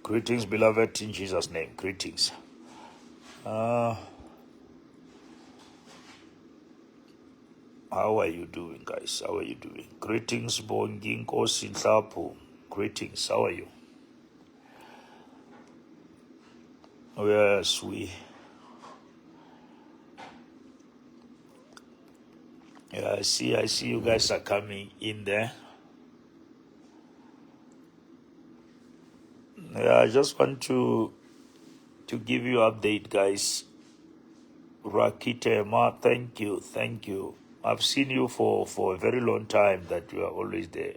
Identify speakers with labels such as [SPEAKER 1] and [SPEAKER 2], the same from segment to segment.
[SPEAKER 1] Greetings, beloved, in Jesus' name. Greetings. How are you doing, guys? How are you doing? Greetings, Bonging Kosintapo. Greetings. How are you? Yes, I see you guys are coming in there. Yeah, I just want to give you update, guys. Rakite Ma, thank you. I've seen you for a very long time that you are always there.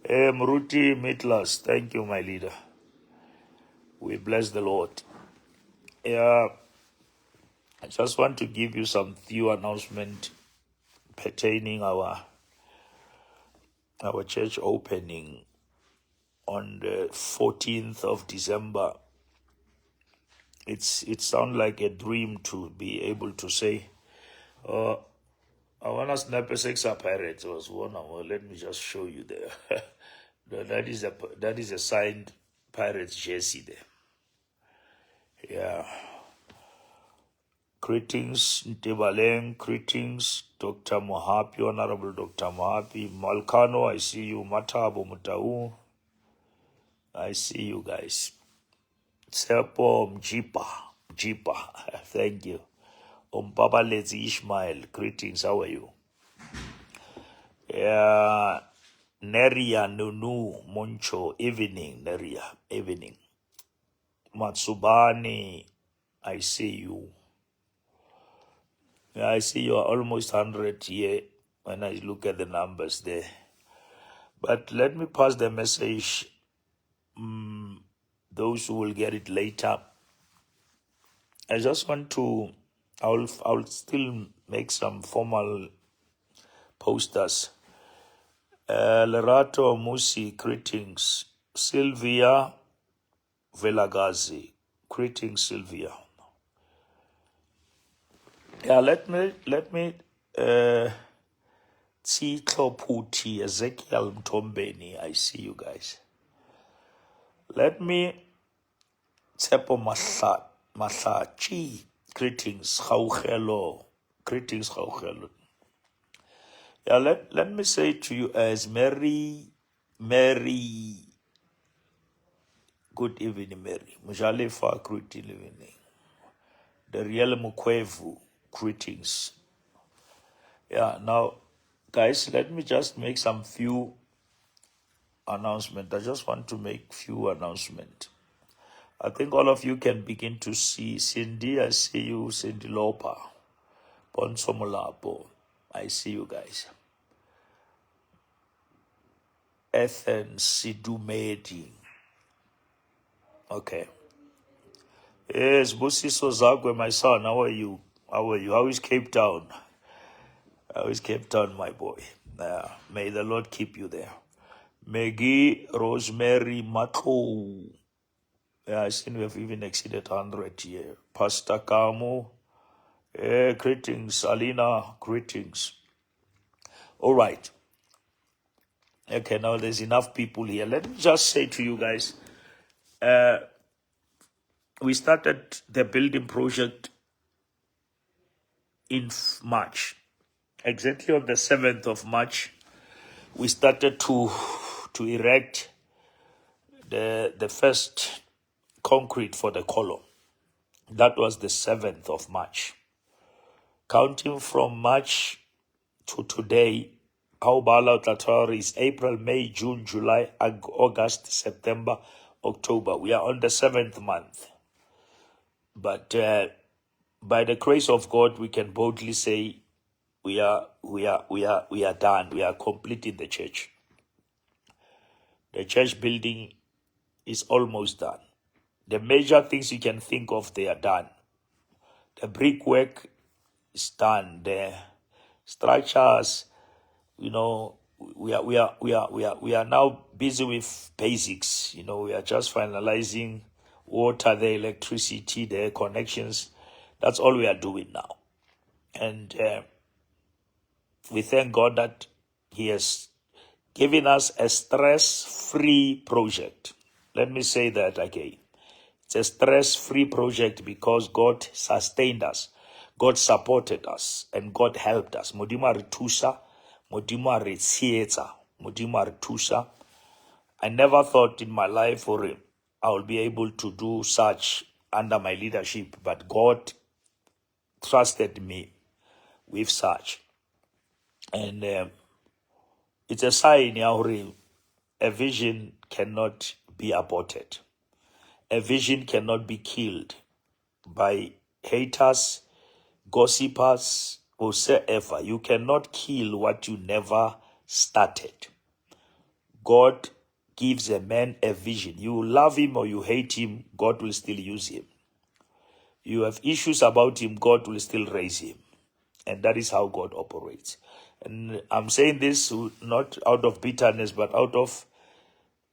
[SPEAKER 1] Mruti Mitlas, thank you, my leader. We bless the Lord. Yeah, I just want to give you some few announcement pertaining our church opening on the 14th of December. It sounds like a dream to be able to say, I want to snap a sex Pirates was one. Well, let me just show you there. that is a signed Pirates jersey there. Yeah. Greetings, Ntebaleng. Greetings, Dr. Mohapi, Honorable Dr. Mohapi. Malkano, I see you. Matabo Mutau, I see you guys. Sepo Mjipa, thank you. Papa Lezi Ishmael, greetings, how are you? Yeah, Neria Nunu Moncho, evening, Neria, evening. Matsubani, I see you. Yeah, I see you are almost 100 here when I look at the numbers there. But let me pass the message. Those who will get it later. I just want to, I'll still make some formal posters. Lerato Musi, greetings. Sylvia Velagazi, greetings, Sylvia. Yeah, let me Tito Puti, Ezekiel Mtombeni, I see you guys. Let me Tsepo Masachi, greetings, Hauhelo, greetings, Hauhelo. Yeah, let me say to you as Mary, good evening, Mary. Mujalefa, good evening. The real Mukwevu, greetings. Yeah, now, guys, let me just make some few announcements. I just want to make few announcements. I think all of you can begin to see Cindy. I see you, Cindy Lopa. Ponsomolapo. I see you guys. Athens Sidumedi. Okay. Yes, Busiso Zagwe, my son. How are you? How is Cape Town? How is Cape Town, my boy? May the Lord keep you there. Maggie Rosemary Matlo. Yeah, I think we have even exceeded 100 here. Pastor Kamo. Greetings. Alina, greetings. All right. Okay, now there's enough people here. Let me just say to you guys, we started the building project in March. Exactly on the 7th of March, we started to erect the first concrete for the column. That was the 7th of March. Counting from March to today, Haubala Tatar is April, May, June, July, August, September, October. We are on the 7th month. But by the grace of God, we can boldly say we are done. We are complete in the church. The church building is almost done. The major things you can think of, they are done. The brickwork is done. The structures, we are now busy with basics. We are just finalizing water, the electricity, the connections. That's all we are doing now. And we thank God that He has given us a stress-free project. Let me say that again. It's a stress-free project because God sustained us, God supported us, and God helped us. Modimo a re thusa, Modimo a re tshehetsa, Modimo a re thusa. I never thought in my life I will be able to do such under my leadership, but God trusted me with such. And it's a sign a vision cannot be aborted. A vision cannot be killed by haters, gossipers, whosoever. You cannot kill what you never started. God gives a man a vision. You love him or you hate him, God will still use him. You have issues about him, God will still raise him. And that is how God operates. And I'm saying this not out of bitterness, but out of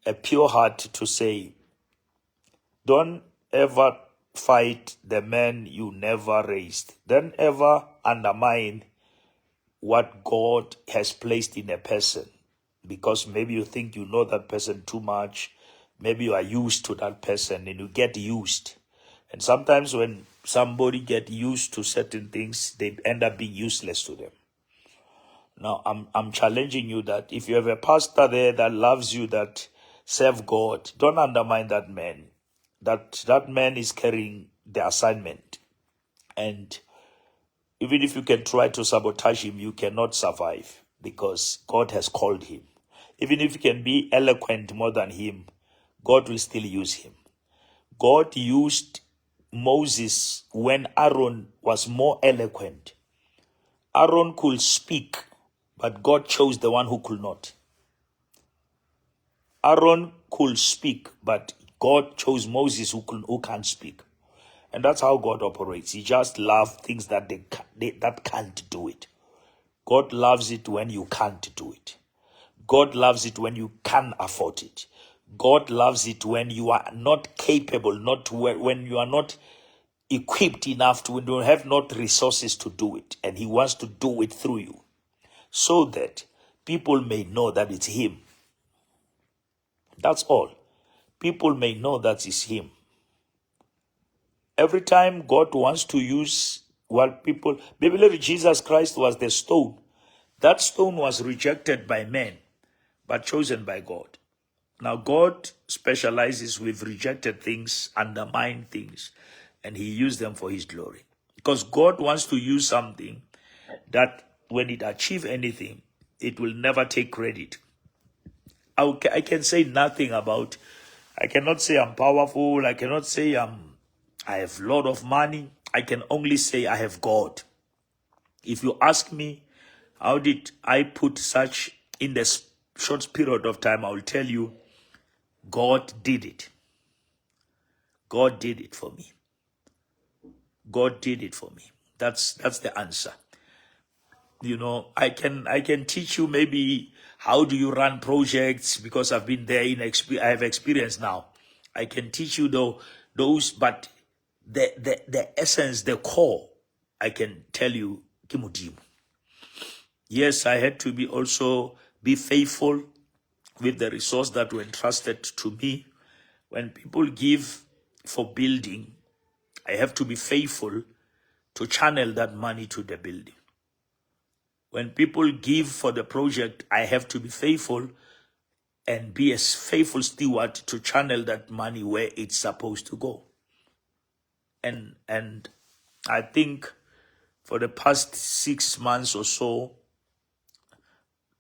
[SPEAKER 1] a pure heart to say, don't ever fight the man you never raised. Don't ever undermine what God has placed in a person, because maybe you think you know that person too much. Maybe you are used to that person and you get used. And sometimes when somebody get used to certain things, they end up being useless to them. Now, I'm challenging you that if you have a pastor there that loves you, that serve God, don't undermine that man. That man is carrying the assignment. And even if you can try to sabotage him, you cannot survive because God has called him. Even if you can be eloquent more than him, God will still use him. God used Moses when Aaron was more eloquent. Aaron could speak, but God chose the one who could not. Aaron could speak, but God chose Moses who can't speak. And that's how God operates. He just loves things that that can't do it. God loves it when you can't do it. God loves it when you can afford it. God loves it when you are not capable, when you are not equipped enough to, when you have not resources to do it. And he wants to do it through you so that people may know that it's him. That's all. People may know that it's him. Every time God wants to use what people, they believe Jesus Christ was the stone. That stone was rejected by men, but chosen by God. Now God specializes with rejected things, undermined things, and he used them for his glory. Because God wants to use something that when it achieves anything, it will never take credit. I can say nothing about, I cannot say I'm powerful, I cannot say I have a lot of money. I can only say I have God. If you ask me, how did I put such in this short period of time, I will tell you, God did it. God did it for me. God did it for me. That's the answer. You know, I can teach you maybe how do you run projects, because I've been there I have experience now. I can teach you those, but the essence, the core, I can tell you, Kimudimu. Yes, I had to be faithful with the resource that were entrusted to me. When people give for building, I have to be faithful to channel that money to the building. When people give for the project, I have to be faithful and be a faithful steward to channel that money where it's supposed to go. And I think for the past 6 months or so,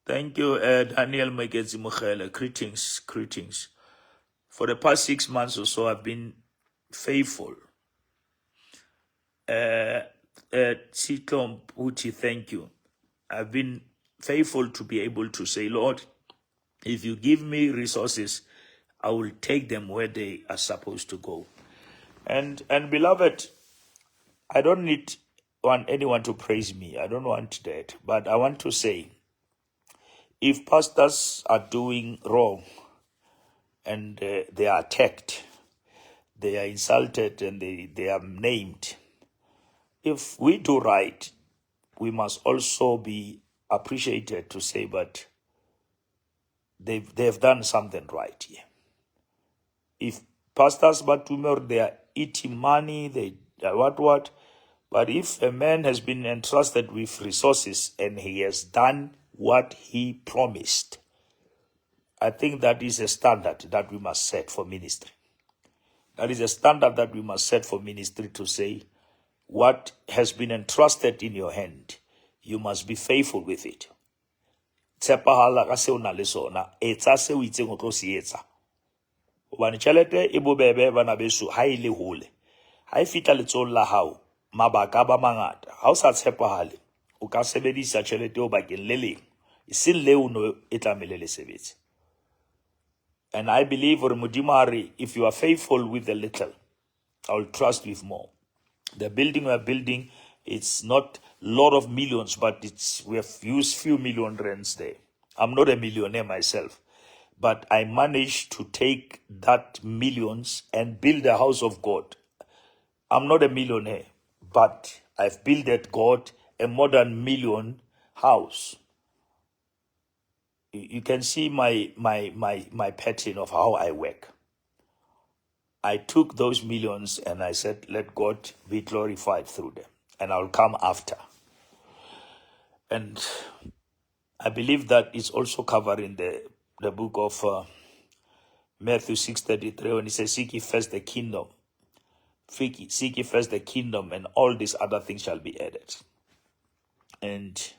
[SPEAKER 1] thank you, Daniel Megezi, greetings. For the past 6 months or so, I've been faithful. Sitom Uti, thank you. I've been faithful to be able to say, Lord, if you give me resources, I will take them where they are supposed to go. And beloved, I don't want anyone to praise me. I don't want that. But I want to say, if pastors are doing wrong and they are attacked, they are insulted and they are named, if we do right, we must also be appreciated to say, but they've done something right here. If pastors, but they are eating money, they are what. But if a man has been entrusted with resources and he has done what he promised, I think that is a standard that we must set for ministry. That is a standard that we must set for ministry to say, what has been entrusted in your hand, you must be faithful with it. Tshepahala ka seo na le sona, etsa seo itseng o tlo se etsa. Hobane tjhelete e bobebe bana beso ha e le hole. Ha e fitla letsohong la hao, mabaka ba mangata. Ha o sa tshepahale, o ka sebedisa tjhelete o bakeng le leng. E seng leo no e tlamehile le sebetse. And I believe, or Mudimari, if you are faithful with the little, I will trust with more. The building we are building, it's not a lot of millions, but we have used few million rands there. I'm not a millionaire myself, but I managed to take that millions and build a house of God. I'm not a millionaire, but I've built at God a modern million house. You can see my pattern of how I work. I took those millions and I said, let God be glorified through them, and I'll come after. And I believe that is also covered in the book of Matthew 6:33, when he says, seek ye first the kingdom. Seek ye first the kingdom, and all these other things shall be added. And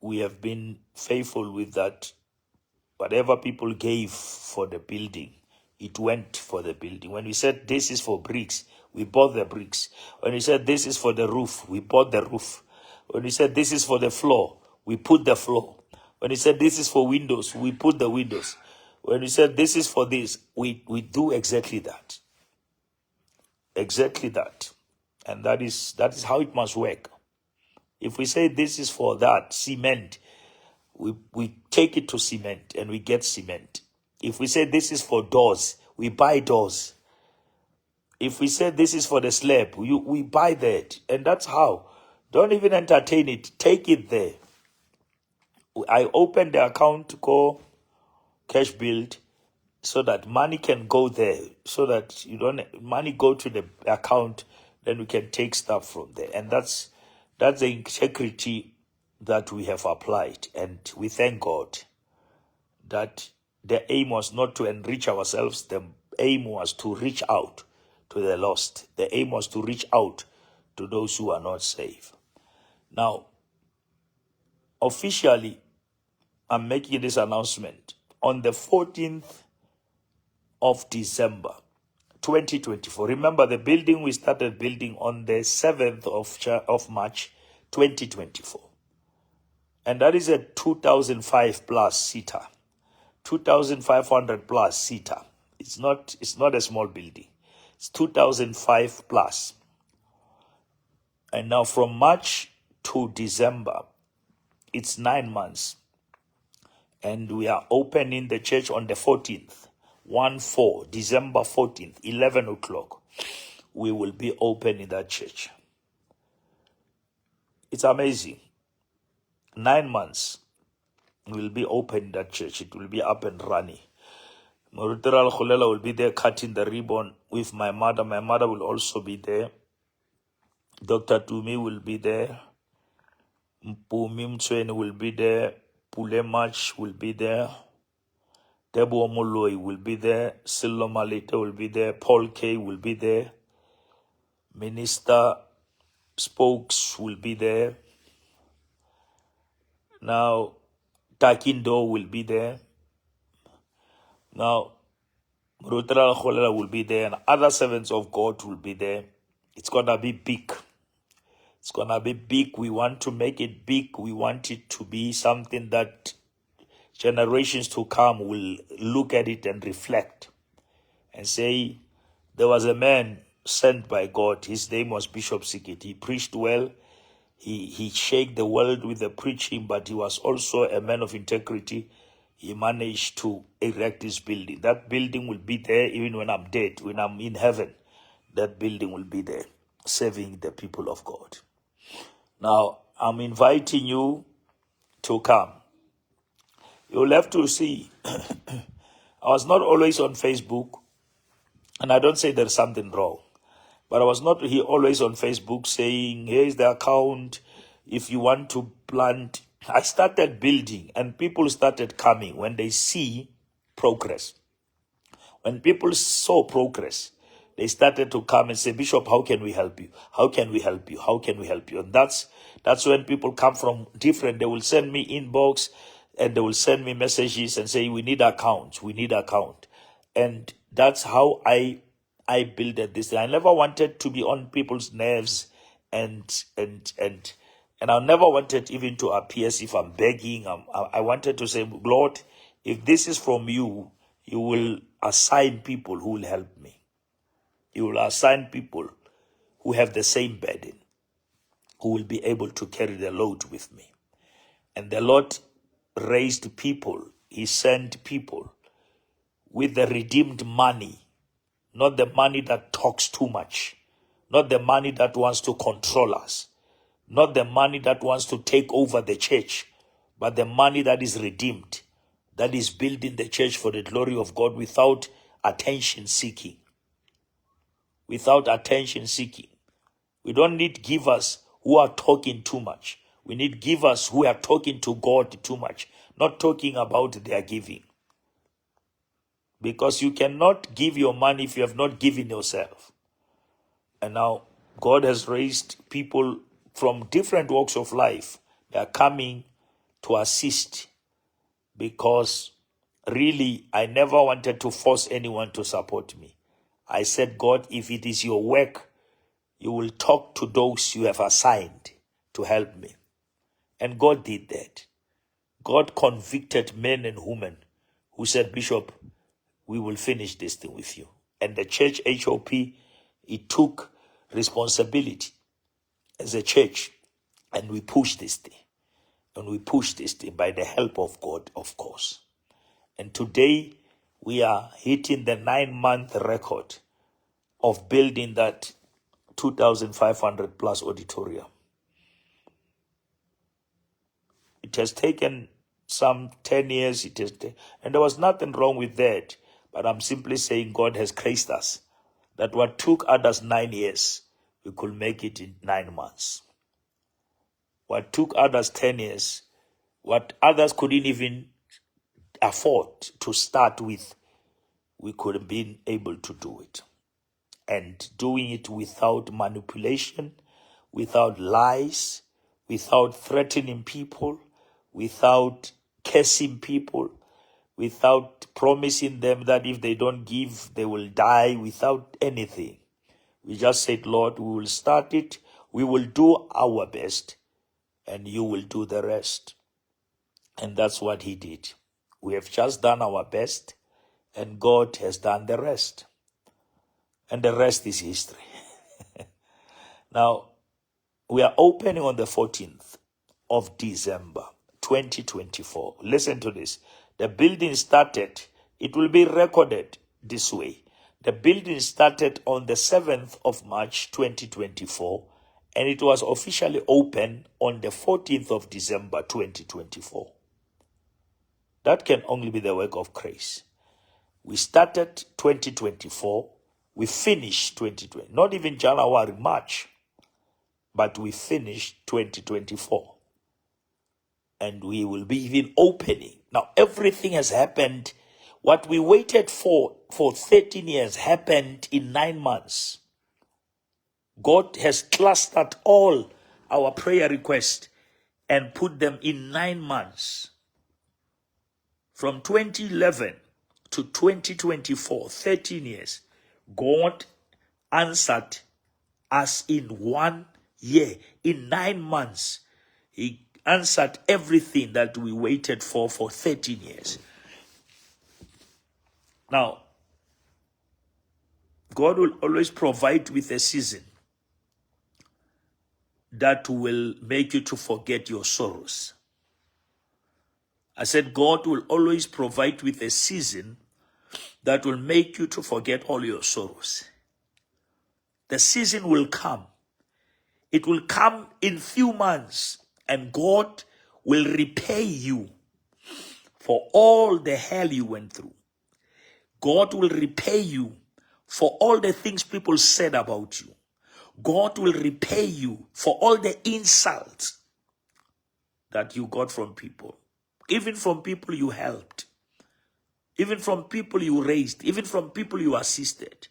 [SPEAKER 1] we have been faithful with that. Whatever people gave for the building, it went for the building. When we said this is for bricks, we bought the bricks. When we said this is for the roof, we bought the roof. When we said this is for the floor, we put the floor. When we said this is for windows, we put the windows. When we said this is for this, we do exactly that. Exactly that. And that is how it must work. If we say this is for that, cement, we take it to cement and we get cement. If we say this is for doors, we buy doors. If we say this is for the slab, we buy that. And that's how. Don't even entertain it. Take it there. I opened the account to go cash build so that money can go there. So that money go to the account, then we can take stuff from there. And that's the integrity that we have applied. And we thank God that the aim was not to enrich ourselves. The aim was to reach out to the lost. The aim was to reach out to those who are not saved. Now, officially, I'm making this announcement on the 14th of December, 2024. Remember, the building we started building on the 7th of March, 2024. And that is a 2005 plus seater. 2,500 plus seater. It's not a small building. It's 2,005 plus. And now from March to December, it's 9 months. And we are opening the church on the 14th. 1/4, December 14th, 11 o'clock. We will be opening that church. It's amazing. 9 months. We'll be opening that church. It will be up and running. Morutera Kholela will be there cutting the ribbon with my mother. My mother will also be there. Dr. Tumi will be there. Mpumi Mtsweni will be there. Pule Mach will be there. Debo Moloi will be there. Silo Malita will be there. Paul K will be there. Minister Spokes will be there. Now, Takindo will be there. Now, Rutral Kholela will be there, and other servants of God will be there. It's going to be big. It's going to be big. We want to make it big. We want it to be something that generations to come will look at it and reflect and say, there was a man sent by God. His name was Bishop Sekete. He preached well. He shaked the world with the preaching, but he was also a man of integrity. He managed to erect this building. That building will be there even when I'm dead, when I'm in heaven. That building will be there, serving the people of God. Now, I'm inviting you to come. You'll have to see. I was not always on Facebook. And I don't say there's something wrong. But I was not here always on Facebook saying, here's the account. If you want to plant. I started building and people started coming when they see progress. When people saw progress, they started to come and say, Bishop, how can we help you? How can we help you? How can we help you? And that's when people come from different. They will send me inbox and they will send me messages and say, we need accounts. We need account. And that's how I built this. I never wanted to be on people's nerves and I never wanted even to appear as if I'm begging. I wanted to say, Lord, if this is from you, you will assign people who will help me. You will assign people who have the same burden, who will be able to carry the load with me. And the Lord raised people. He sent people with the redeemed money, not the money that talks too much, not the money that wants to control us, not the money that wants to take over the church, but the money that is redeemed, that is building the church for the glory of God without attention seeking. Without attention seeking. We don't need givers who are talking too much. We need givers who are talking to God too much, not talking about their giving. Because you cannot give your money if you have not given yourself. And now God has raised people from different walks of life. They are coming to assist because really I never wanted to force anyone to support me. I said, God, if it is your work, you will talk to those you have assigned to help me. And God did that. God convicted men and women who said, Bishop, we will finish this thing with you. And the church HOP, it took responsibility as a church, and we pushed this thing. And we pushed this thing by the help of God, of course. And today, we are hitting the 9-month record of building that 2,500 plus auditorium. It has taken some 10 years, and there was nothing wrong with that. But I'm simply saying God has graced us that what took others 9 years, we could make it in 9 months. What took others 10 years, what others couldn't even afford to start with, we could have been able to do it. And doing it without manipulation, without lies, without threatening people, without cursing people, without promising them that if they don't give, they will die, without anything. We just said, Lord, we will start it, we will do our best, and you will do the rest. And that's what he did. We have just done our best, and God has done the rest. And the rest is history. Now, we are opening on the 14th of December, 2024. Listen to this. The building started, it will be recorded this way. The building started on the 7th of March, 2024, and it was officially open on the 14th of December, 2024. That can only be the work of grace. We started 2024, we finished 2020, not even January, March, but we finished 2024. And we will be even opening. Now, everything has happened. What we waited for 13 years happened in 9 months. God has clustered all our prayer requests and put them in 9 months. From 2011 to 2024, 13 years, God answered us in 1 year, in 9 months. He answered everything that we waited for 13 years. Now, God will always provide with a season that will make you to forget your sorrows. I said God will always provide with a season that will make you to forget all your sorrows. The season will come. It will come in few months, and God will repay you for all the hell you went through. God will repay you for all the things people said about you. God will repay you for all the insults that you got from people, even from people you helped, even from people you raised, even from people you assisted.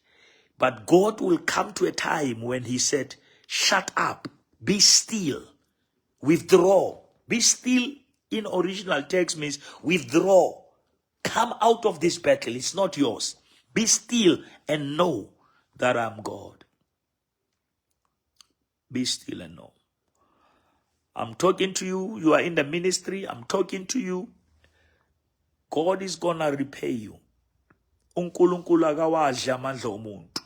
[SPEAKER 1] But God will come to a time when he said, shut up, be still, withdraw. Be still in original text means withdraw. Come out of this battle. It's not yours. Be still and know that I'm God. Be still and know. I'm talking to you. You are in the ministry. I'm talking to you. God is going to repay you. uNkulunkulu akawadli amandla omuntu.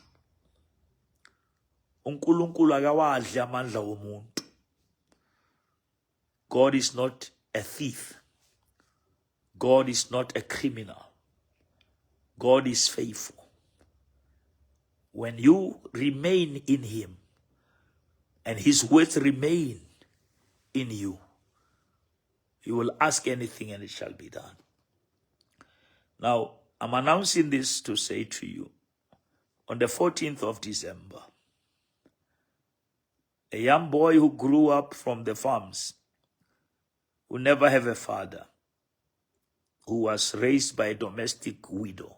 [SPEAKER 1] uNkulunkulu akawadli amandla omuntu. God is not a thief. God is not a criminal. God is faithful. When you remain in him and his words remain in you, you will ask anything and it shall be done. Now, I'm announcing this to say to you, on the 14th of December, a young boy who grew up from the farms, who never have a father, who was raised by a domestic widow,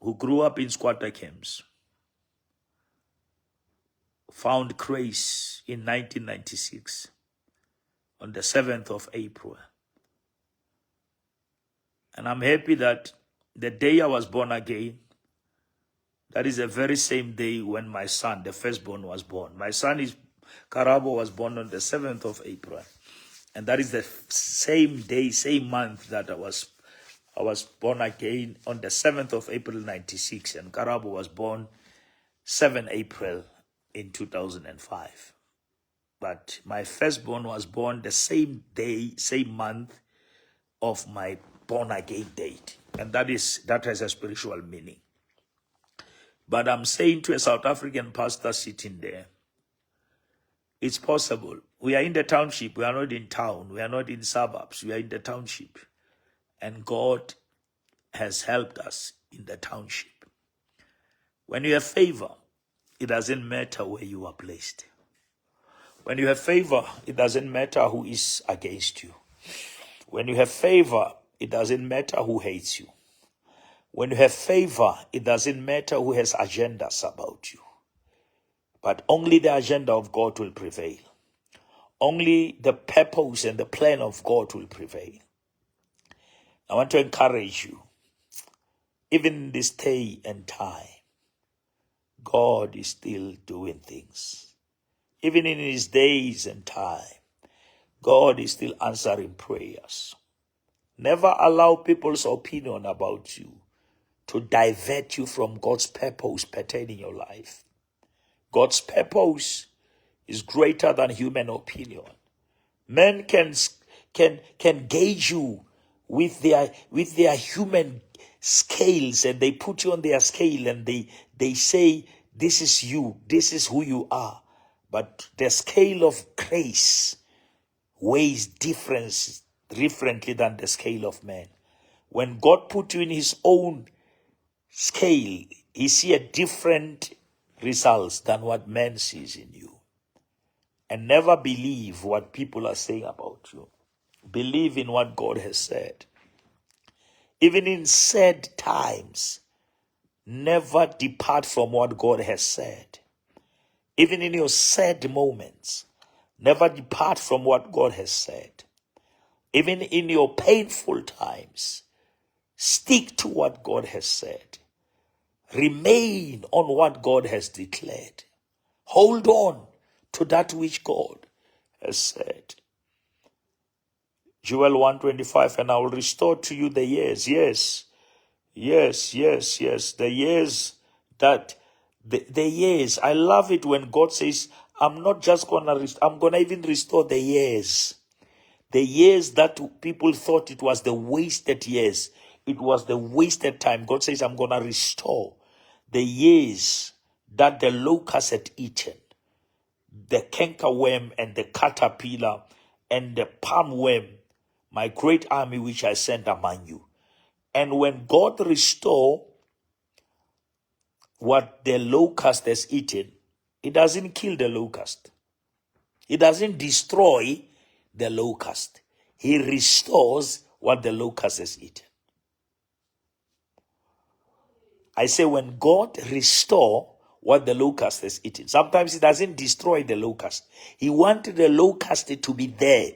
[SPEAKER 1] who grew up in squatter camps, found grace in 1996 on the 7th of April. And I'm happy that the day I was born again, that is the very same day when my son, the firstborn, was born. My son Karabo was born on the 7th of April. And that is the same day, same month that I was born again on the 7th of April 96. And Karabo was born 7 April in 2005. But my firstborn was born the same day, same month of my born again date. And that has a spiritual meaning. But I'm saying to a South African pastor sitting there, it's possible. We are in the township. We are not in town. We are not in suburbs. We are in the township. And God has helped us in the township. When you have favor, it doesn't matter where you are placed. When you have favor, it doesn't matter who is against you. When you have favor, it doesn't matter who hates you. When you have favor, it doesn't matter who has agendas about you. But only the agenda of God will prevail. Only the purpose and the plan of God will prevail. I want to encourage you, even in this day and time, God is still doing things. Even in his days and time, God is still answering prayers. Never allow people's opinion about you to divert you from God's purpose pertaining your life. God's purpose is greater than human opinion. Men can gauge you with their human scales, and they put you on their scale and they say, this is you, this is who you are. But the scale of grace weighs differently than the scale of man. When God put you in his own scale, he sees a different results than what man sees in you. And never believe what people are saying about you. Believe in what God has said. Even in sad times, never depart from what God has said. Even in your sad moments, never depart from what God has said. Even in your painful times, stick to what God has said. Remain on what God has declared. Hold on to that which God has said. Joel 1:25, and I will restore to you the years. Yes. The years that, the years. I love it when God says, I'm not just going to, I'm going to even restore the years. The years that people thought it was the wasted years. It was the wasted time. God says, I'm going to restore the years that the locust had eaten, the cankerworm and the caterpillar and the palmworm, my great army which I sent among you. And when God restore what the locust has eaten, it doesn't kill the locust. It doesn't destroy the locust. He restores what the locust has eaten. I say when God restores what the locust has eaten, sometimes he doesn't destroy the locust. He wanted the locust to be there.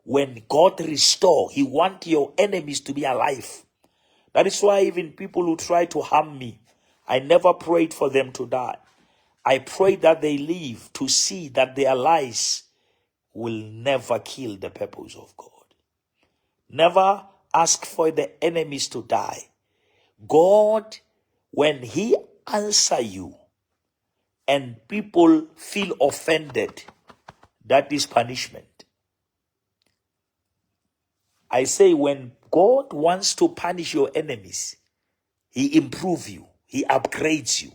[SPEAKER 1] When God restores, he wants your enemies to be alive. That is why even people who try to harm me, I never prayed for them to die. I prayed that they live to see that their lies will never kill the purpose of God. Never ask for the enemies to die. God, when he answers you and people feel offended, that is punishment. I say when God wants to punish your enemies, he improves you, he upgrades you.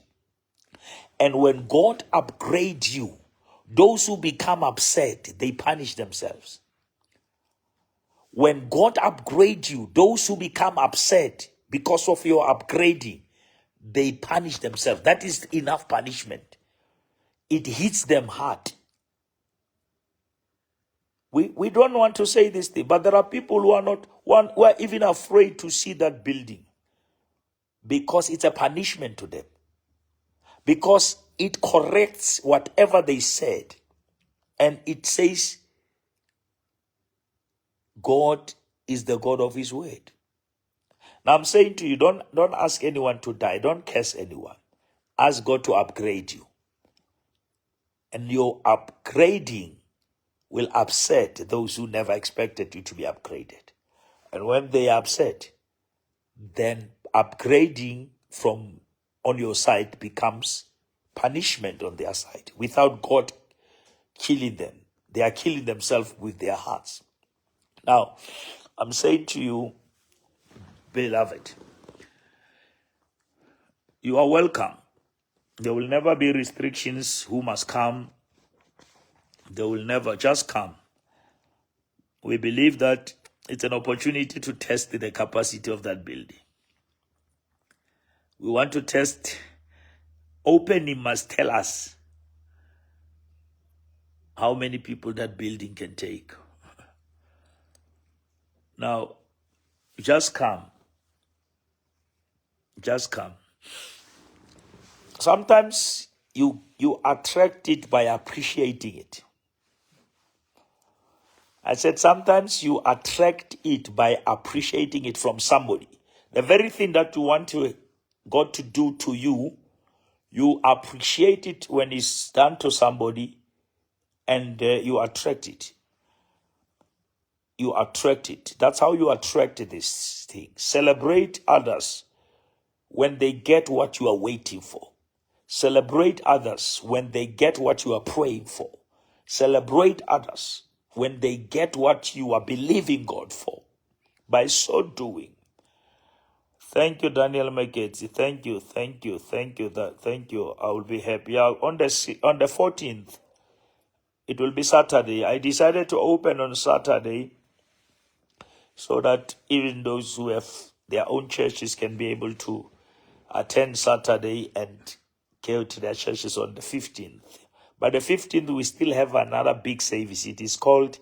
[SPEAKER 1] And when God upgrades you, those who become upset, they punish themselves. When God upgrades you, those who become upset because of your upgrading, they punish themselves. That is enough punishment. It hits them hard. We don't want to say this thing, but there are people who are even afraid to see that building because it's a punishment to them. Because it corrects whatever they said. And it says, God is the God of his word. Now I'm saying to you, don't ask anyone to die. Don't curse anyone. Ask God to upgrade you. And your upgrading will upset those who never expected you to be upgraded. And when they are upset, then upgrading from on your side becomes punishment on their side. Without God killing them, they are killing themselves with their hearts. Now, I'm saying to you, beloved, you are welcome. There will never be restrictions who must come. They will never just come. We believe that it's an opportunity to test the capacity of that building. We want to test. Opening must tell us how many people that building can take. Now, just come. Just come. Sometimes you attract it by appreciating it. I said sometimes you attract it by appreciating it from somebody. The very thing that you want God to do to you, you appreciate it when it's done to somebody, and you attract it. You attract it. That's how you attract this thing. Celebrate others when they get what you are waiting for. Celebrate others when they get what you are praying for. Celebrate others when they get what you are believing God for. By so doing, thank you, Daniel Maketsi. Thank you. Thank you. I will be happy. On the 14th, it will be Saturday. I decided to open on Saturday so that even those who have their own churches can be able to attend Saturday and go to their churches on the 15th. But the 15th, we still have another big service. It is called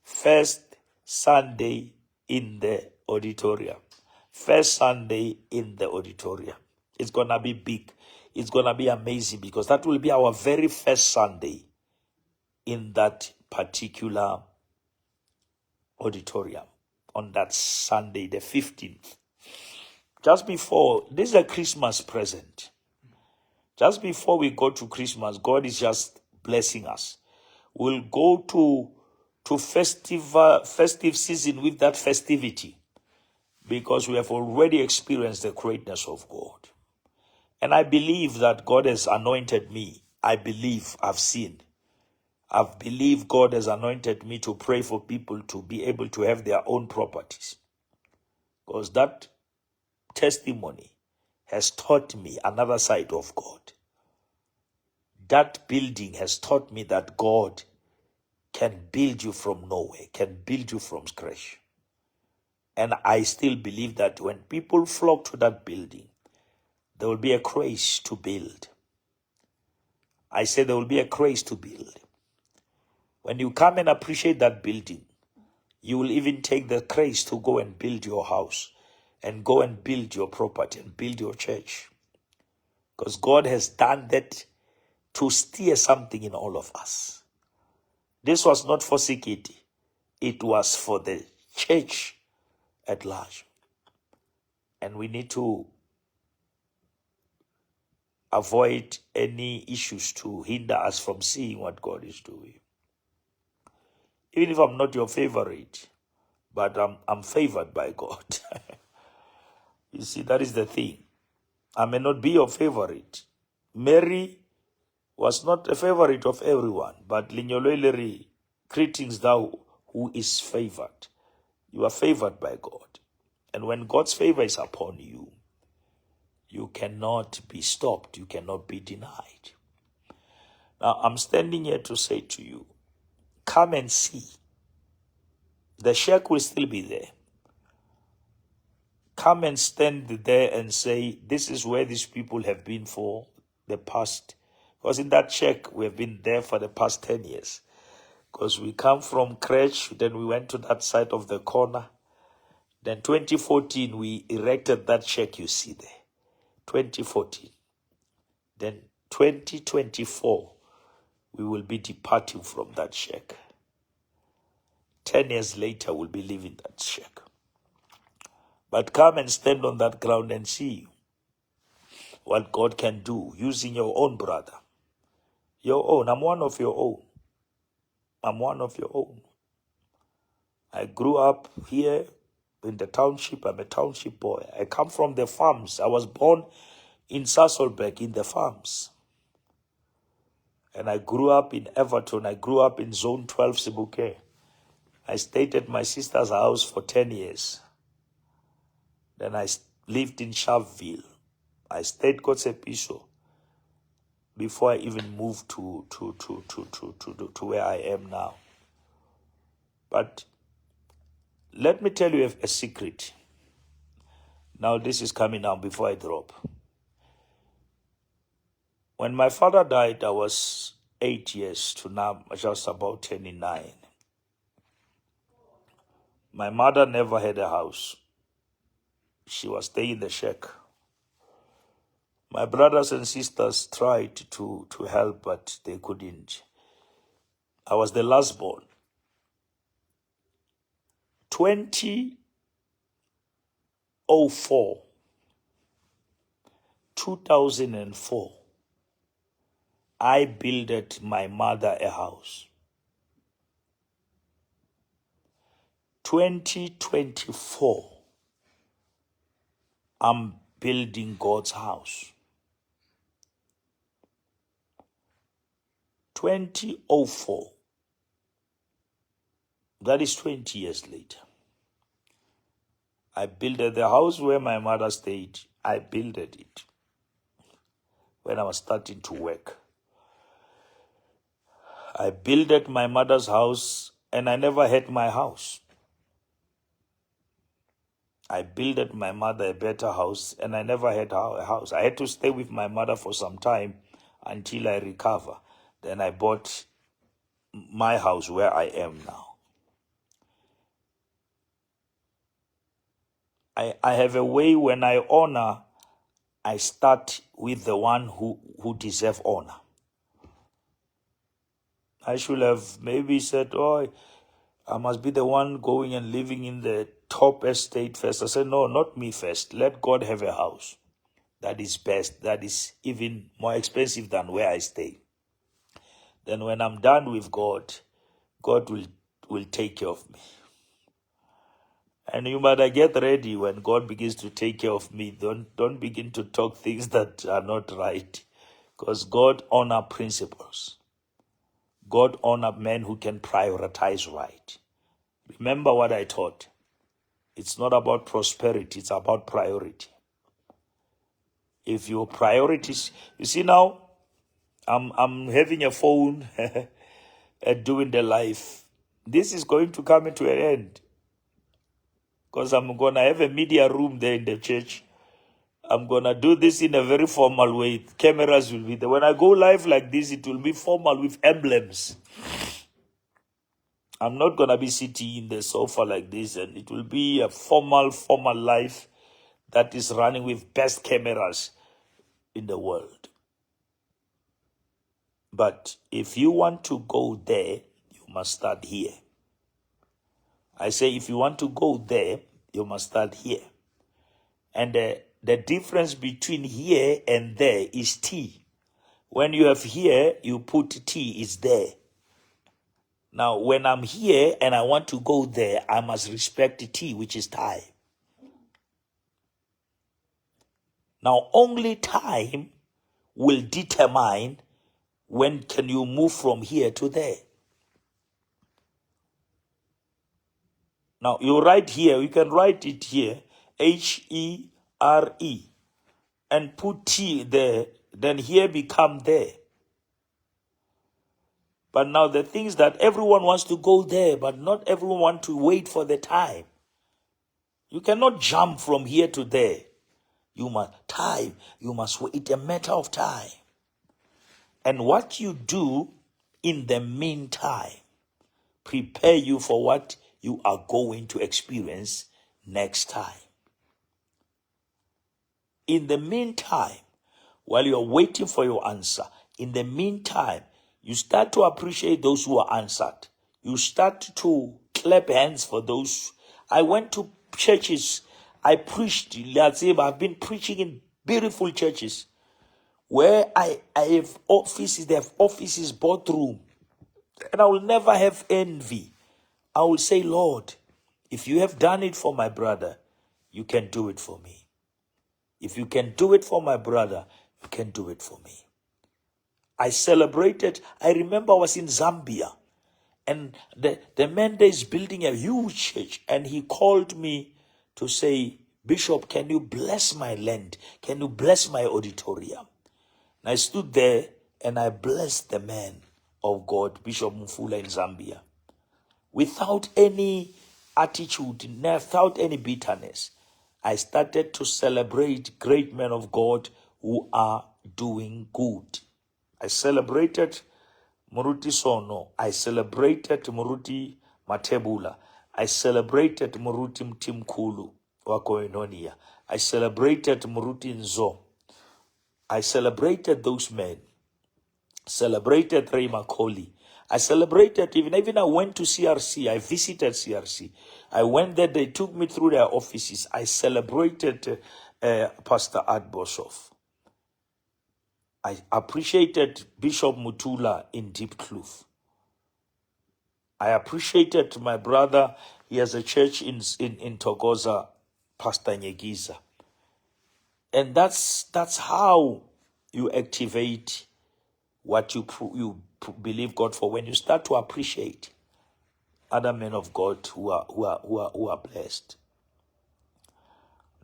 [SPEAKER 1] First Sunday in the Auditorium. First Sunday in the Auditorium. It's going to be big. It's going to be amazing because that will be our very first Sunday in that particular auditorium on that Sunday, the 15th. Just before, this is a Christmas present. Just before we go to Christmas, God is just blessing us. We'll go to festive season with that festivity because we have already experienced the greatness of God. And I believe that God has anointed me. I believe I've seen. I believe God has anointed me to pray for people to be able to have their own properties. Because that testimony has taught me another side of God. That building has taught me that God can build you from nowhere, can build you from scratch. And I still believe that when people flock to that building there will be a craze to build. I said there will be a craze to build. When you come and appreciate that building, you will even take the craze to go and build your house and go and build your property and build your church. Because God has done that to steer something in all of us. This was not for Sekete. It was for the church at large. And we need to avoid any issues to hinder us from seeing what God is doing. Even if I'm not your favorite, but I'm favored by God. You see, that is the thing. I may not be your favorite. Mary was not a favorite of everyone, but Linyoloileri, greetings thou who is favored. You are favored by God. And when God's favor is upon you, you cannot be stopped. You cannot be denied. Now, I'm standing here to say to you, come and see. The shack will still be there. Come and stand there and say, this is where these people have been for the past. Because in that shack, we have been there for the past 10 years. Because we come from Crash, then we went to that side of the corner. Then 2014, we erected that shack you see there. 2014. Then 2024, we will be departing from that shack. 10 years later, we'll be leaving that shack. But come and stand on that ground and see what God can do using your own brother. Your own. I'm one of your own. I'm one of your own. I grew up here in the township. I'm a township boy. I come from the farms. I was born in Sasolburg in the farms. And I grew up in Everton. I grew up in Zone 12, Sibuke. I stayed at my sister's house for 10 years. Then I lived in Sharpeville. I stayed Kotsepiso before I even moved to where I am now. But let me tell you a secret. Now this is coming out before I drop. When my father died, I was 8 years to now, just about 29. My mother never had a house. She was staying in the shack. My brothers and sisters tried to help, but they couldn't. I was the last born. 2004, I builded my mother a house. 2024, I'm building God's house. 2004, that is 20 years later. I built the house where my mother stayed. I built it when I was starting to work. I built my mother's house and I never had my house. I built my mother a better house and I never had a house. I had to stay with my mother for some time until I recover. Then I bought my house where I am now. I have a way when I honor, I start with the one who deserve honor. I should have maybe said, oh, I must be the one going and living in the top estate first. I said, no, not me first. Let God have a house. That is best. That is even more expensive than where I stay. Then when I'm done with God, God will take care of me. And you better get ready when God begins to take care of me. Don't begin to talk things that are not right. Because God honor principles. God honor men who can prioritize right. Remember what I taught. It's not about prosperity, it's about priority. If your priorities, you see now, I'm having a phone and doing the life. This is going to come into an end. Because I'm going to have a media room there in the church. I'm going to do this in a very formal way. Cameras will be there. When I go live like this, it will be formal with emblems. I'm not going to be sitting in the sofa like this, and it will be a formal life that is running with best cameras in the world. But if you want to go there, you must start here. I say if you want to go there, you must start here. And the difference between here and there is T. When you have here, you put T, is there. Now, when I'm here and I want to go there, I must respect T, which is time. Now, only time will determine when can you move from here to there. Now, you write here, you can write it here, H-E-R-E, and put T there, then here become there. But now the things that everyone wants to go there, but not everyone wants to wait for the time. You cannot jump from here to there. You must wait. It's a matter of time. And what you do in the meantime, prepare you for what you are going to experience next time. In the meantime, while you're waiting for your answer, in the meantime, you start to appreciate those who are answered. You start to clap hands for those. I went to churches. I preached. I've been preaching in beautiful churches where I have offices. They have offices, boardroom. And I will never have envy. I will say, Lord, if you have done it for my brother, you can do it for me. If you can do it for my brother, you can do it for me. I celebrated. I remember I was in Zambia, and the man there is building a huge church, and he called me to say, Bishop, can you bless my land? Can you bless my auditorium? And I stood there and I blessed the man of God, Bishop Mufula in Zambia, without any attitude, without any bitterness. I started to celebrate great men of God who are doing good. I celebrated Muruti Sono. I celebrated Muruti Matebula. I celebrated Muruti Mtimkulu Wakoinonia. I celebrated Muruti Nzo. I celebrated those men. Celebrated Ray Makoli. I celebrated, even I went to CRC. I visited CRC. I went there. They took me through their offices. I celebrated Pastor Art Boshoff. I appreciated Bishop Mutula in Deep Kloof. I appreciated my brother. He has a church in Togoza, Pastor Nyegiza. And that's how you activate what you believe God for. When you start to appreciate other men of God who are blessed.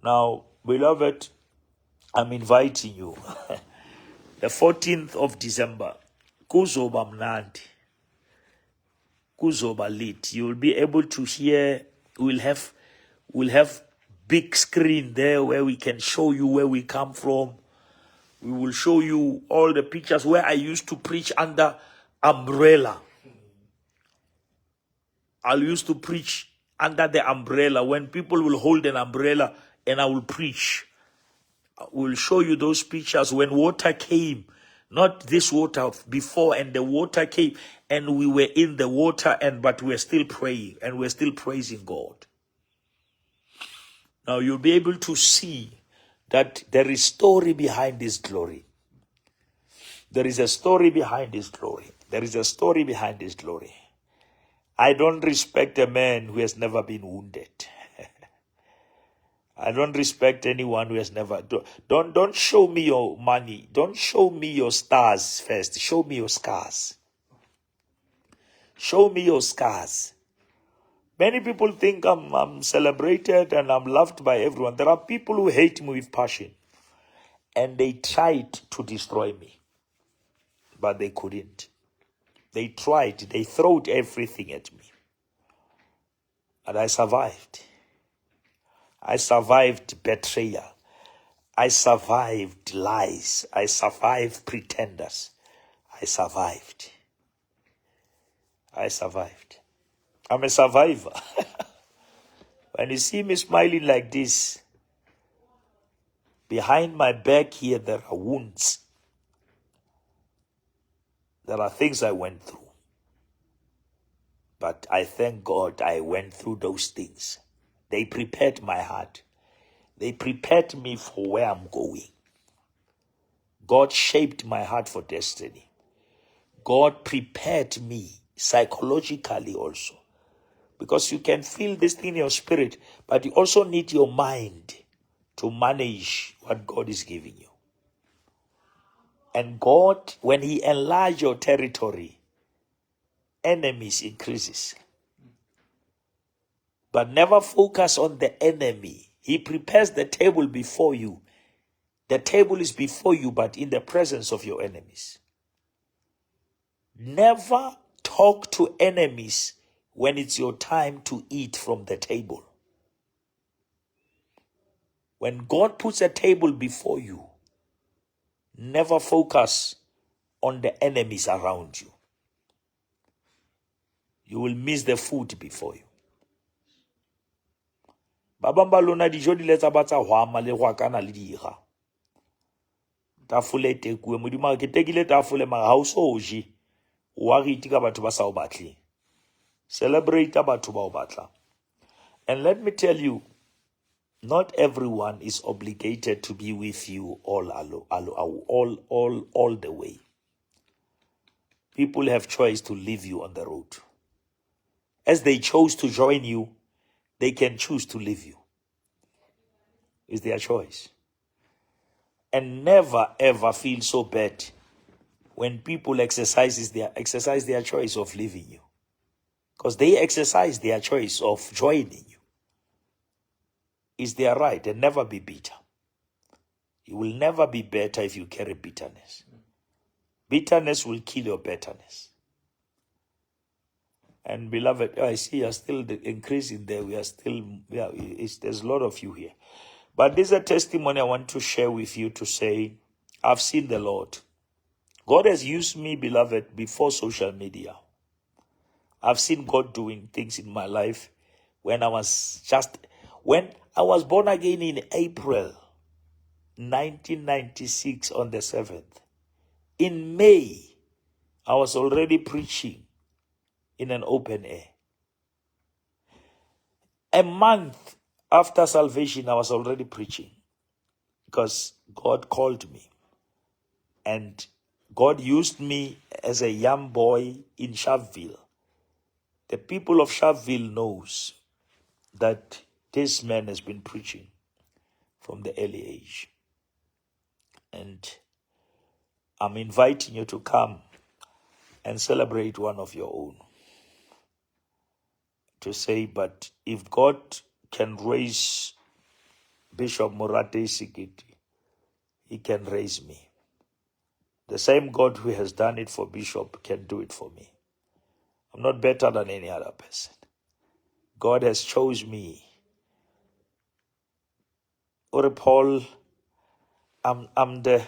[SPEAKER 1] Now, beloved, I'm inviting you. The 14th of December, kuzoba mnandi, kuzoba lit. You will be able to hear. We'll have big screen there where we can show you where we come from. We will show you all the pictures where I used to preach under umbrella. I used to preach under the umbrella when people will hold an umbrella and I will preach. We'll show you those pictures when water came, not this water before, and the water came and we were in the water, but we're still praying and we're still praising God. Now you'll be able to see that there is story behind this glory. There is a story behind this glory. There is a story behind this glory. I don't respect a man who has never been wounded. I don't respect anyone who has never. Don't show me your money. Don't show me your stars first. Show me your scars. Show me your scars. Many people think I'm celebrated and I'm loved by everyone. There are people who hate me with passion. And they tried to destroy me. But they couldn't. They tried. They threw everything at me. And I survived. I survived betrayal. I survived lies. I survived pretenders. I survived. I survived. I'm a survivor. When you see me smiling like this, behind my back here, there are wounds. There are things I went through. But I thank God I went through those things. They prepared my heart. They prepared me for where I'm going. God shaped my heart for destiny. God prepared me psychologically also. Because you can feel this thing in your spirit, but you also need your mind to manage what God is giving you. And God, when He enlarges your territory, enemies increases. But never focus on the enemy. He prepares the table before you. The table is before you, but in the presence of your enemies. Never talk to enemies when it's your time to eat from the table. When God puts a table before you, never focus on the enemies around you. You will miss the food before you. Babamba lona dijo di letsa ba tsa hwama le hwakana le dira. Tafole tekue modimo ke tekile tafole mara ha o so je. Wa re itika batho ba sa o batle. Celebrate batho ba o batla. And let me tell you, not everyone is obligated to be with you all the way. People have choice to leave you on the road. As they chose to join you, they can choose to leave you. It's their choice. And never ever feel so bad when people exercise their choice of leaving you. Because they exercise their choice of joining you. It's their right, and never be bitter. You will never be better if you carry bitterness. Bitterness will kill your betterness. And beloved, I see you're still increasing there. There's a lot of you here. But there's a testimony I want to share with you to say, I've seen the Lord. God has used me, beloved, before social media. I've seen God doing things in my life when I was born again in April 1996 on the 7th. In May, I was already preaching in an open air. A month after salvation, I was already preaching because God called me. And God used me as a young boy in Sharpeville. The people of Sharpeville knows that this man has been preaching from the early age. And I'm inviting you to come and celebrate one of your own. To say, but if God can raise Bishop Morate Sekete, He can raise me. The same God who has done it for Bishop can do it for me. I'm not better than any other person. God has chosen me. Or Paul, I'm the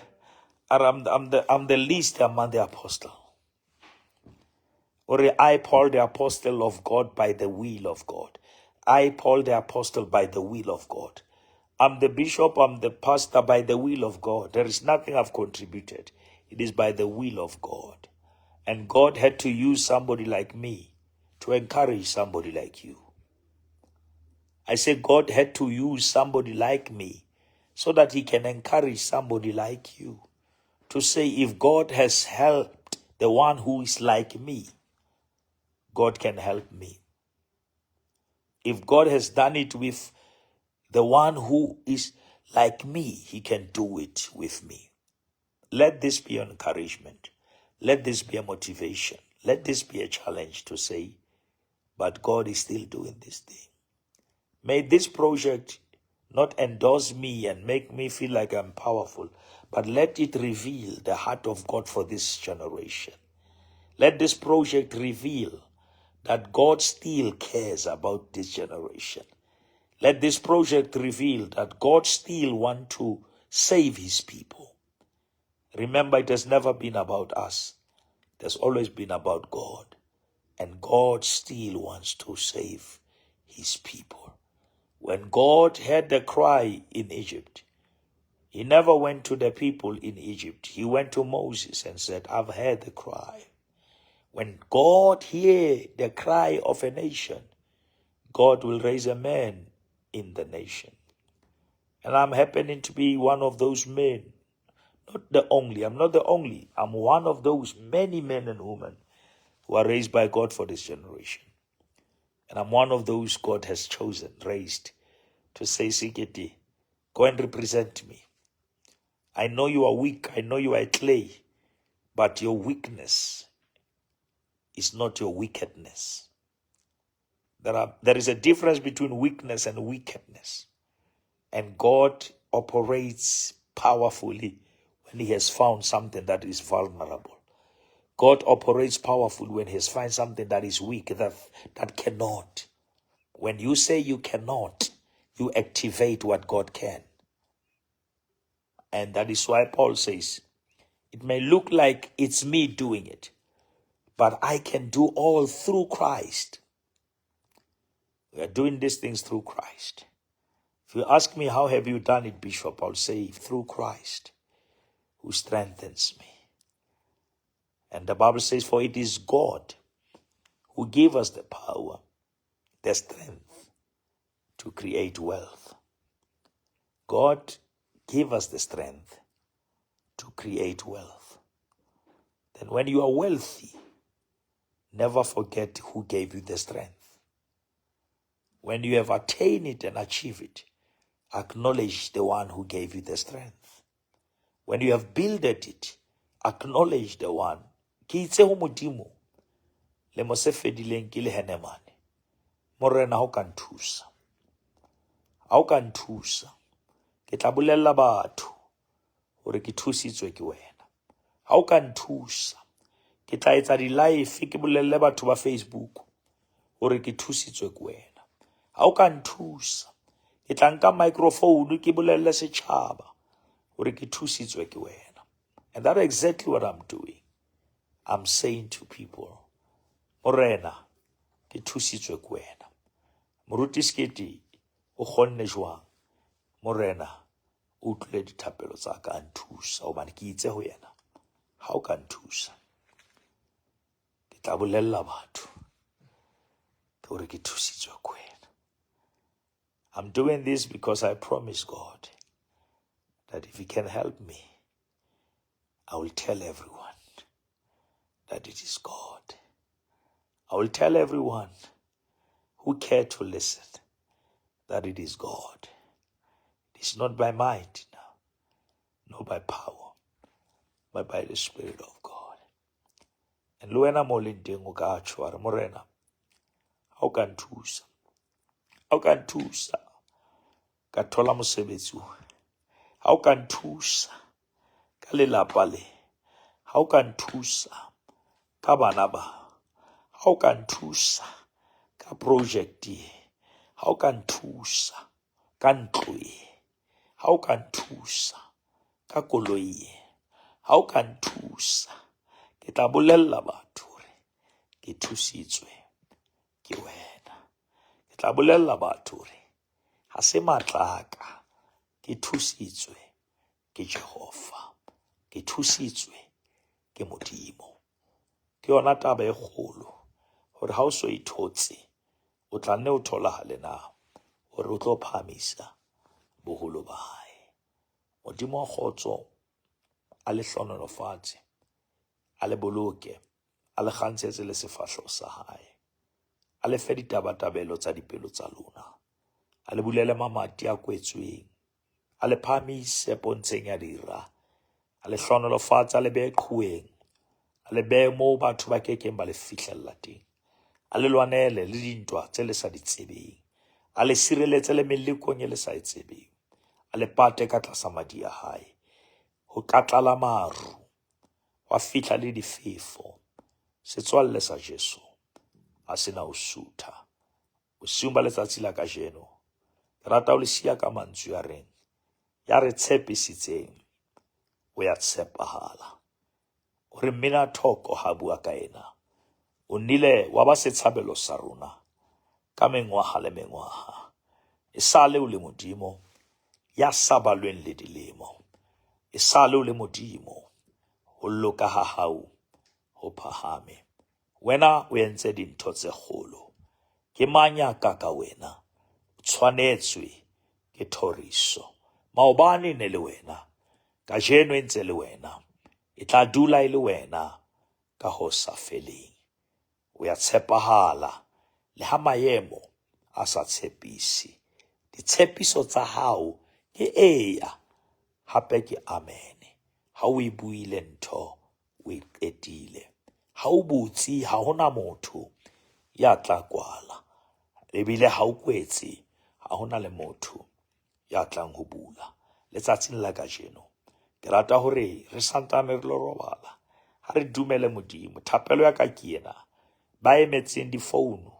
[SPEAKER 1] least among the apostles. Or I, Paul, the apostle of God by the will of God. I, Paul, the apostle by the will of God. I'm the bishop, I'm the pastor by the will of God. There is nothing I've contributed. It is by the will of God. And God had to use somebody like me to encourage somebody like you. I say God had to use somebody like me so that He can encourage somebody like you. To say if God has helped the one who is like me, God can help me. If God has done it with the one who is like me, He can do it with me. Let this be an encouragement. Let this be a motivation. Let this be a challenge to say, but God is still doing this thing. May this project not endorse me and make me feel like I'm powerful, but let it reveal the heart of God for this generation. Let this project reveal that God still cares about this generation. Let this project reveal that God still wants to save his people. Remember, it has never been about us. It has always been about God. And God still wants to save his people. When God heard the cry in Egypt, he never went to the people in Egypt. He went to Moses and said, I've heard the cry. When God hears the cry of a nation, God will raise a man in the nation. And I'm happening to be one of those men. Not the only. I'm not the only. I'm one of those many men and women who are raised by God for this generation. And I'm one of those God has chosen, raised, to say, Sekete, go and represent me. I know you are weak. I know you are clay. But your weakness is not your wickedness. There is a difference between weakness and wickedness. And God operates powerfully when he has found something that is vulnerable. God operates powerfully when he has found something that is weak, that cannot. When you say you cannot, you activate what God can. And that is why Paul says, it may look like it's me doing it, but I can do all through Christ. We are doing these things through Christ. If you ask me, how have you done it, Bishop? I'll say, through Christ, who strengthens me. And the Bible says, for it is God who gave us the power, the strength to create wealth. God gave us the strength to create wealth. Then when you are wealthy, never forget who gave you the strength. When you have attained it and achieved it, acknowledge the one who gave you the strength. When you have builded it, acknowledge the one. Ki itse ho modimo le mo se fedileng ke le henemane. Morena ha o ka nthusa. Ha o ka nthusa. Ke tla bolella batho hore ke thusitswe ke wena. Ha o ka nthusa. Ke tla etsa di-live ke bolelle batho ba Facebook hore ke thusitswe ke wena. Ha o ka nthusa. Ke tla nka microphone ke bolelle setjhaba hore ke thusitswe ke wena. And that's exactly what I'm doing. I'm saying to people, Morena, ke thusitswe ke wena. Moruti Sekete, o kgonne jwang? Morena, o utlwile dithapelo tsa ka a nthusa hobane ke itse ho yena. Ha o ka nthusa, ke tla bolella batho hore ke thusitswe ke wena. I'm doing this because I promise God that if he can help me, I will tell everyone that it is God. I will tell everyone who care to listen that it is God. It is not by might now, nor by power, but by the Spirit of God. And lo wena mo leng teng o ka tjho a re, Morena, ha o ka nthusa. Ha o ka nthusa ka thola mosebetsi o. Ha o ka nthusa ka lelapa le. Ha o ka nthusa ka bana ba. Ha o ka nthusa ka project e. Ha o ka nthusa ka ntlo e. Ha o ka nthusa ka koloi e. Ha o ka nthusa, ke tla bolella batho hore ke thusitswe ke wena. Ke tla bolella batho hore ha se matlaka, ke thusitswe ke Jehova. Ke thusitswe ke Modimo. Ke yona taba e kgolo hore ha o so ithotse, o tla nne o tholahale na hore o tlo phamisa boholo ba hae. Modimo wa kgotso a le hlonolofatse, a le boloke, a le kgantshetse le sefahleho sa hae, a le fe ditabatabelo tsa dipelo tsa lona, a le bulele mamati a kwetsweng, a le phamise pontsheng ya dira, a le hlonolofatse, a le behe qhuweng, a le behe moo batho ba kekeng ba le fihlella teng, a le lwanele le dintwa tse le sa di tsebeng, a le sireletse le melekong e le sa e tsebeng, a le pate ka tlasa madi a hae, ho katlala maru, wa fihla le difefo. Setswalle sa Jesu a sena ho sutha. Bosiung ba letsatsi la kajeno, ke rata ho le siya ka mantswe a reng, ya re tshepisitseng o ya tshepahala. O re mmina thoko ha bua ka ena. O nnile wa ba setshapelo sa rona ka mengwaga le mengwaga. E sale o le Modimo ya sa balweng le dilemo. E sale o le Modimo ho loka ha hao ho phahame. Wena o entse dintho tse kgolo. Ke manya ka wena. O tshwanetswe ke thoriso. Maobane ne le wena. Kajeno e ntse le wena. E tla dula e le wena ka ho sa feleng. O ya tshepahala le ha maemo a sa tshepisi. Ditshepiso tsa hao ke eya, hape ke amene. Ha o e buile ntho, o e qetile. Ha o butsi, ha hona motho ya tla kwala. Ebile ha o kwetse, ha hona le motho ya tlang ho bula. Letsatsing la kajeno, ke rata hore re santane re lo robala. Ha re dumele Modimo. Thapelo ya ka ke ena. Ba emetseng difounu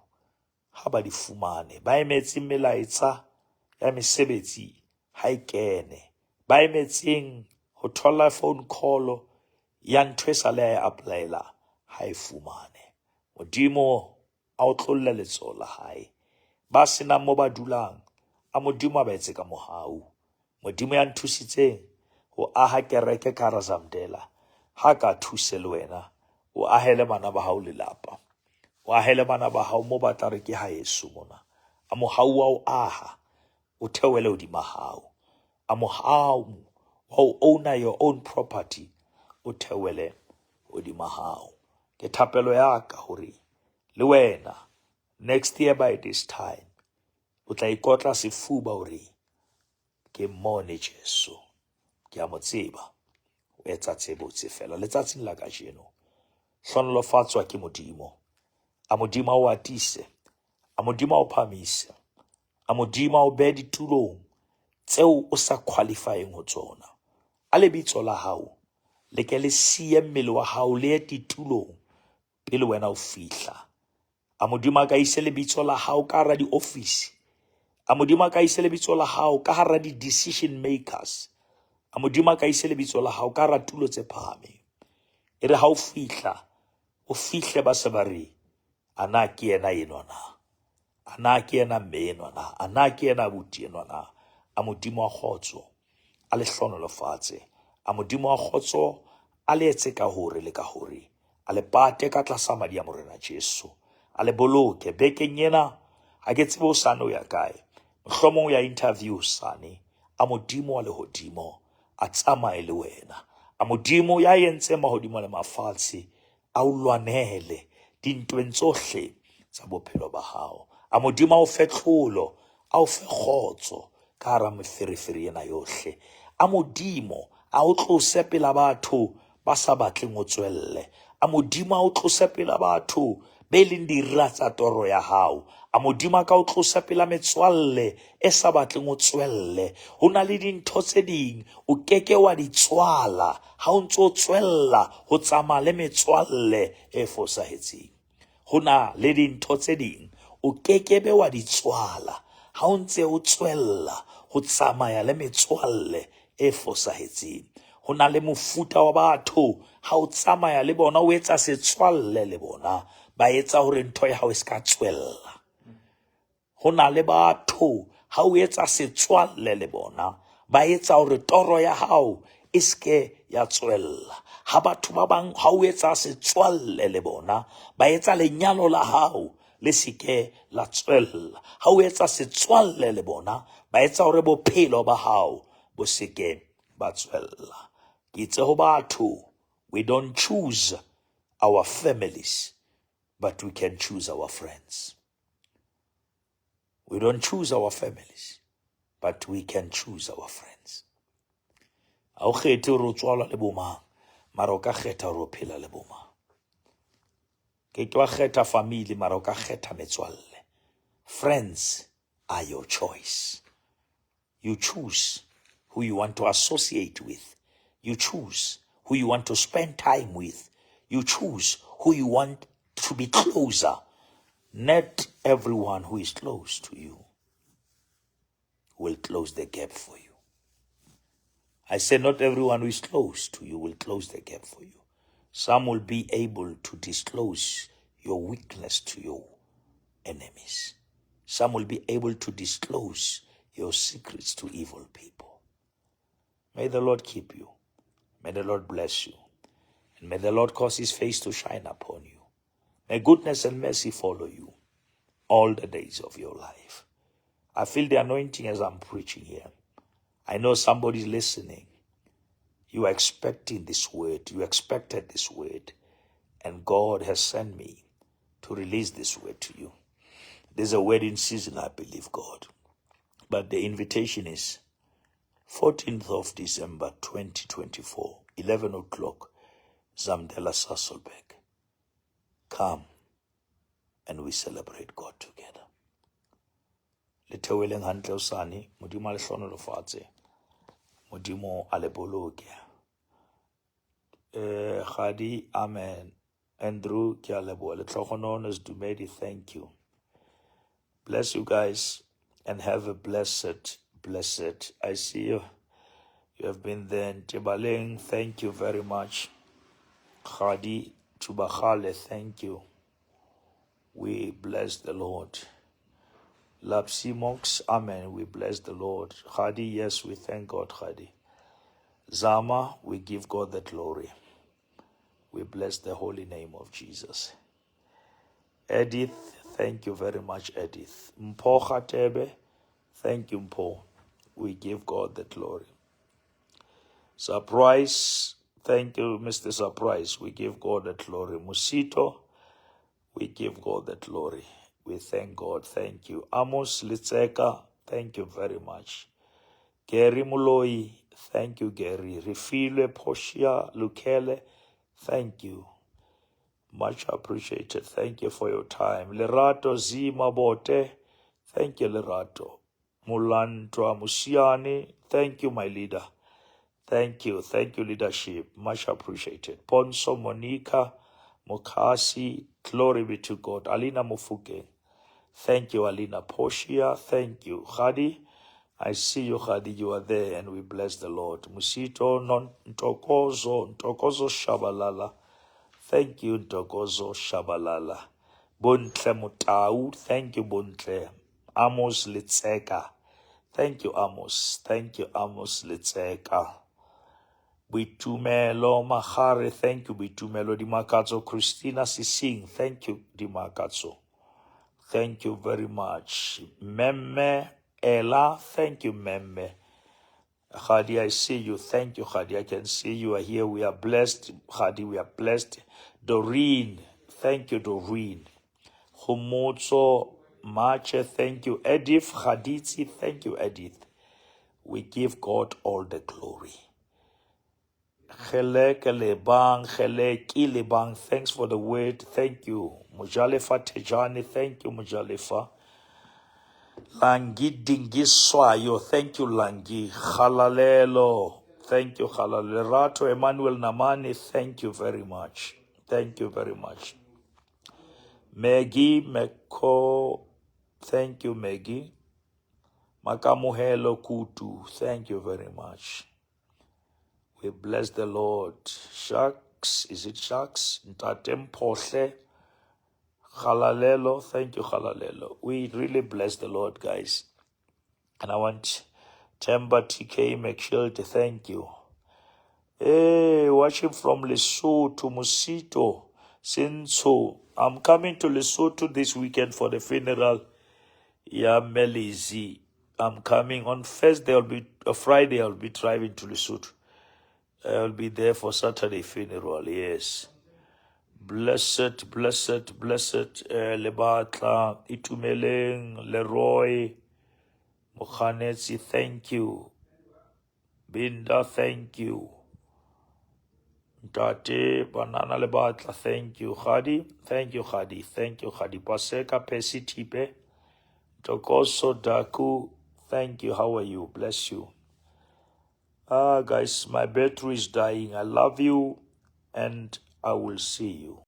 [SPEAKER 1] ha ba di fumane. Ba emetseng melaetsa ya mesebetsi ha e kene. Ba emetseng ho thola phone call ya ntho e sa le a applyela ha e fumane. Modimo a o tlolle letsoho la hae. Ba senang mo ba dulang, a Modimo a ba etse ka mohau. Modimo ya nthusitseng ho aha kereke ka hara Zamdela, ha ka thuse le wena o ahele bana ba hao lelapa. O ahele bana ba hao mo ba tla re ke ha Yesu mona. A mohau wa o aha, o theoele hodima hao. A mohau wa o owner your own property, o theoele hodima hao. Ke thapelo ya ka hore le wena next year by this time o tla ikotla sefuba hore ke mmone Jesu. Ke a mo tseba o etsa tse botse fela. Letsatsing la kajeno hlonolofatswa ke Modimo. A Modimo o atise, a Modimo o phamise, a Modimo o behe ditulong tseo o sa qualifying ho tsona. A lebitso la hao le ke le siye mmele wa hao le ye ditulong pele wena o fihla. A Modimo a ka ise lebitso la hao ka hara di-office. A Modimo a ka ise lebitso la hao ka hara di-decision makers. A Modimo a ka ise lebitso la hao ka hara tulo tse phahameng. E re ha o fihla, o fihle ba se ba re, ana ke yena enwa na? Ana ke yena mme enwa na? Ana ke yena abuti enwa na? A Modimo a kgotso a le hlonolofatse. A Modimo a kgotso a le etse ka hore le ka hore. A le pate ka tlasa madi a Morena Jesu. A le boloke bekeng ena. Ha ke tsebe hosane o ya kae. Mohlomong o ya interview hosane. A Modimo wa lehodimo a tsamaye le wena. A Modimo ya entse mahodimo le mafatshe a o lwanele dintweng tsohle tsa bophelo ba hao. A Modimo a o fe tlholo, a o fe kgotso ka hara meferefere ena yohle. A Modimo a o tlose pela batho ba sa batleng o tswelle. A Modimo a o tlose pela batho be leng dira tsa toro ya hao. A Modimo a ka o tlosa pela metswalle e sa batleng o tswelle. Ho na le dintho tse ding o keke wa di tswala ha o ntso tswella ho tsamaya le metswalle e fosahetseng. Ho na le dintho tse ding o kekebe wa di tswala ha o ntse o tswella ho tsamaya le metswalle e fosahetseng. Ho na le mofuta wa batho ha o tsamaya le bona o etsa setswalle le bona, ba etsa hore ntho ya hao e ska tswella. Ho na le batho ha o etsa setswalle le bona, ba etsa hore toro ya hao e ske ya tswella. Ha batho ba bang ha o etsa setswalle le bona, ba etsa lenyalo la hao le seke la tswella. Ha o etsa setswalle le bona, ba etsa hore bophelo ba hao bo seke ba tswella. Ke itse ho batho, we don't choose our families, but we can choose our friends. We don't choose our families, but we can choose our friends. Ha o kgethe hore o tswalwa le bomang, mara o ka kgetha hore o phela le bomang. Ke wa kgetha family, mara o ka kgetha metswalle. Friends are your choice. You choose who you want to associate with. You choose who you want to spend time with. You choose who you want to be closer. Not everyone who is close to you will close the gap for you. I say not everyone who is close to you will close the gap for you. Some will be able to disclose your weakness to your enemies. Some will be able to disclose your secrets to evil people. May the Lord keep you. May the Lord bless you. And may the Lord cause his face to shine upon you. May goodness and mercy follow you all the days of your life. I feel the anointing as I'm preaching here. I know somebody's listening. You are expecting this word. You expected this word. And God has sent me to release this word to you. There's a wedding season, I believe, God. But the invitation is 14th of December, 2024, 11 o'clock, Zamdela Sasselbeck. Come and we celebrate God together. Leteweleng hantle usane, modimo a le hlonolofatse, modimo a le boloke. Khadi, amen. Andrew, ke a leboha. Letlogonono Dumedi, thank you. Bless you guys and have a blessed. I see you. You have been there. Tibaleng, thank you very much. Khadi Tubachale, thank you. We bless the Lord. Lapsi Monks, amen. We bless the Lord. Khadi, yes, we thank God, Khadi. Zama, we give God the glory. We bless the holy name of Jesus. Edith, thank you very much, Edith. Mpo Khatebe, thank you, Mpo. We give God the glory. Surprise, thank you, Mr. Surprise. We give God the glory. Musito, we give God the glory. We thank God. Thank you. Amos Litseka, thank you very much. Gary Muloi, thank you, Gary. Refile Poshia Lukele, thank you. Much appreciated. Thank you for your time. Lerato Zima Bote, thank you, Lerato. Mulantwa Musiani, thank you, my leader. Thank you, leadership. Much appreciated. Ponso Monica, Mokasi, glory be to God. Alina Mufuke, thank you, Alina Poshia, thank you. Khadi, I see you, Khadi, you are there, and we bless the Lord. Musito, Ntokozo Shabalala, thank you, Ntokozo Shabalala. Bontle Mutau, thank you, Bontle. Amos Litseka, thank you, Amos. Thank you, Amos Litseka. Bitumelo Mahare, thank you, Bitumelo Dimakatso. Christina Sising, thank you, Dimakatso. Thank you very much. Memme Ella, thank you, Memme. Khadi, I see you. Thank you, Khadi. I can see you are here. We are blessed. Khadi, we are blessed. Doreen, thank you, Doreen. Humotso Mache, thank you. Edith Khaditsi, thank you, Edith. We give God all the glory. Thanks for the word. Thank you. Mujalefa Tejani, thank you, Mujalefa. Langi Dingiswayo, thank you, Langi. Halalelo, thank you, Halalerato. Emmanuel Namani, thank you very much. Thank you very much. Maggie Meko, thank you, Maggie. Makamuhelo Kutu, thank you very much. We bless the Lord. Sharks, is it Sharks? Ntatem Poshe. Halalelo, thank you, Halalelo. We really bless the Lord, guys. And I want Temba TK McShield to thank you. Hey, watching from Lesotho, Musito, Sinso. I'm coming to Lesotho this weekend for the funeral. Yeah, Melizi. I'm coming on Thursday, Friday, I'll be driving to Lesotho. I'll be there for Saturday funeral, yes. Blessed, Lebatla, Itumeleng, Leroy, Mokhanetsi, thank you. Binda, thank you. Tate, Banana Lebatla, thank you. Khadi, thank you, Khadi. Thank you, Khadi. Paseka, Pesi Tipe, Tokoso Daku, thank you. How are you? Bless you. Guys, my battery is dying. I love you, and I will see you.